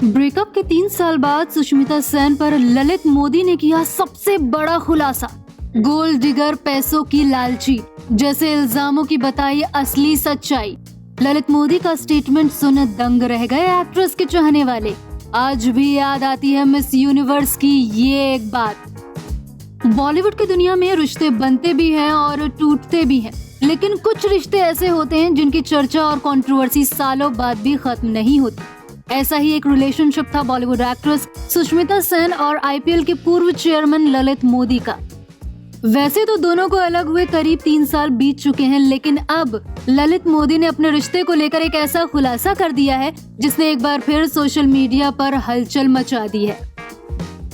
Breakup के 3 साल बाद सुष्मिता सेन पर ललित मोदी ने किया सबसे बड़ा खुलासा। गोल्ड डिगर, पैसों की लालची जैसे इल्जामों की बताई असली सच्चाई। ललित मोदी का स्टेटमेंट सुन दंग रह गए एक्ट्रेस के चाहने वाले। आज भी याद आती है मिस यूनिवर्स की ये एक बात। बॉलीवुड की दुनिया में रिश्ते बनते भी हैं और टूटते भी हैं, लेकिन कुछ रिश्ते ऐसे होते हैं जिनकी चर्चा और कंट्रोवर्सी सालों बाद भी खत्म नहीं होती। ऐसा ही एक रिलेशनशिप था बॉलीवुड एक्ट्रेस सुष्मिता सेन और आईपीएल के पूर्व चेयरमैन ललित मोदी का। वैसे तो दोनों को अलग हुए करीब 3 साल बीत चुके हैं, लेकिन अब ललित मोदी ने अपने रिश्ते को लेकर एक ऐसा खुलासा कर दिया है जिसने एक बार फिर सोशल मीडिया पर हलचल मचा दी है।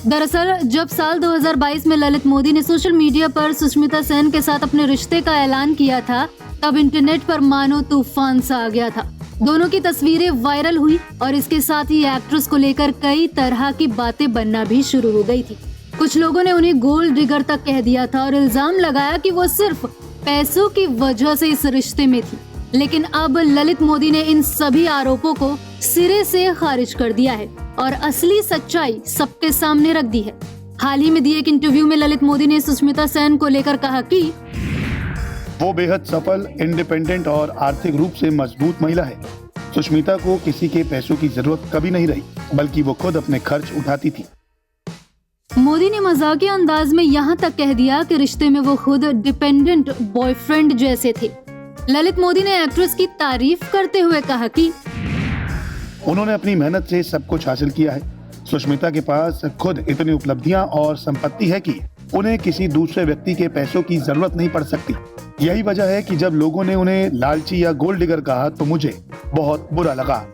दरअसल जब साल 2022 में ललित मोदी ने सोशल मीडिया पर सुष्मिता सेन के साथ अपने रिश्ते का ऐलान किया था, तब इंटरनेट पर मानो तूफान सा आ गया था। दोनों की तस्वीरें वायरल हुई और इसके साथ ही एक्ट्रेस को लेकर कई तरह की बातें बनना भी शुरू हो गई थी। कुछ लोगों ने उन्हें गोल्ड डिगर तक कह दिया था और इल्जाम लगाया कि वो सिर्फ पैसों की वजह से इस रिश्ते में थी। लेकिन अब ललित मोदी ने इन सभी आरोपों को सिरे से खारिज कर दिया है और असली सच्चाई सबके सामने रख दी है। हाल ही में दिए एक इंटरव्यू में ललित मोदी ने सुष्मिता सेन को लेकर कहा कि वो बेहद सफल, इंडिपेंडेंट और आर्थिक रूप से मजबूत महिला है। सुष्मिता को किसी के पैसों की जरूरत कभी नहीं रही, बल्कि वो खुद अपने खर्च उठाती थी। मोदी ने मजाकिया अंदाज में यहाँ तक कह दिया कि रिश्ते में वो खुद डिपेंडेंट बॉयफ्रेंड जैसे थे। ललित मोदी ने एक्ट्रेस की तारीफ करते हुए कहा कि उन्होंने अपनी मेहनत से सब कुछ हासिल किया है। सुष्मिता के पास खुद इतनी उपलब्धियां और संपत्ति है कि उन्हें किसी दूसरे व्यक्ति के पैसों की जरूरत नहीं पड़ सकती। यही वजह है कि जब लोगों ने उन्हें लालची या गोल्ड डिगर कहा तो मुझे बहुत बुरा लगा।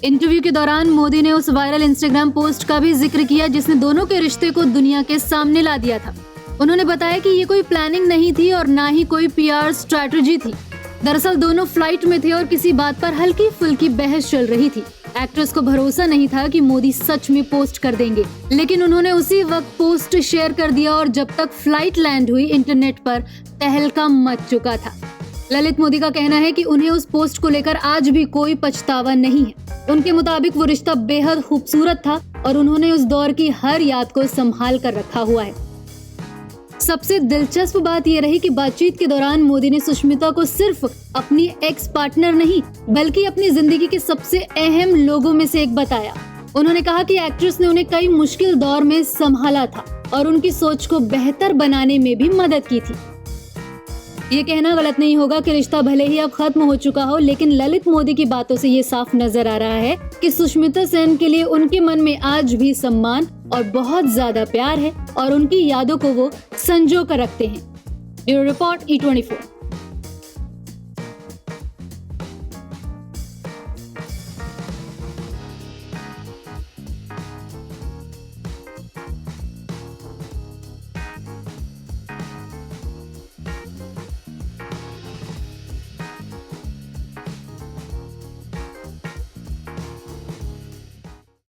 इंटरव्यू के दौरान मोदी ने उस वायरल इंस्टाग्राम पोस्ट का भी जिक्र किया जिसने दोनों के रिश्ते को दुनिया के सामने ला दिया था। उन्होंने बताया कि ये कोई प्लानिंग नहीं थी और ना ही कोई पीआर स्ट्रैटेजी थी। दरअसल दोनों फ्लाइट में थे और किसी बात पर हल्की फुल्की बहस चल रही थी। एक्ट्रेस को भरोसा नहीं था कि मोदी सच में पोस्ट कर देंगे, लेकिन उन्होंने उसी वक्त पोस्ट शेयर कर दिया और जब तक फ्लाइट लैंड हुई इंटरनेट पर तहलका मच चुका था। ललित मोदी का कहना है कि उन्हें उस पोस्ट को लेकर आज भी कोई पछतावा नहीं है। उनके मुताबिक वो रिश्ता बेहद खूबसूरत था और उन्होंने उस दौर की हर याद को संभाल कर रखा हुआ है। सबसे दिलचस्प बात यह रही कि बातचीत के दौरान मोदी ने सुष्मिता को सिर्फ अपनी एक्स पार्टनर नहीं, बल्कि अपनी जिंदगी के सबसे अहम लोगों में से एक बताया। उन्होंने कहा कि एक्ट्रेस ने उन्हें कई मुश्किल दौर में संभाला था और उनकी सोच को बेहतर बनाने में भी मदद की थी। ये कहना गलत नहीं होगा कि रिश्ता भले ही अब खत्म हो चुका हो, लेकिन ललित मोदी की बातों से ये साफ नजर आ रहा है कि सुष्मिता सेन के लिए उनके मन में आज भी सम्मान और बहुत ज्यादा प्यार है और उनकी यादों को वो संजो कर रखते हैं। Bureau report E24।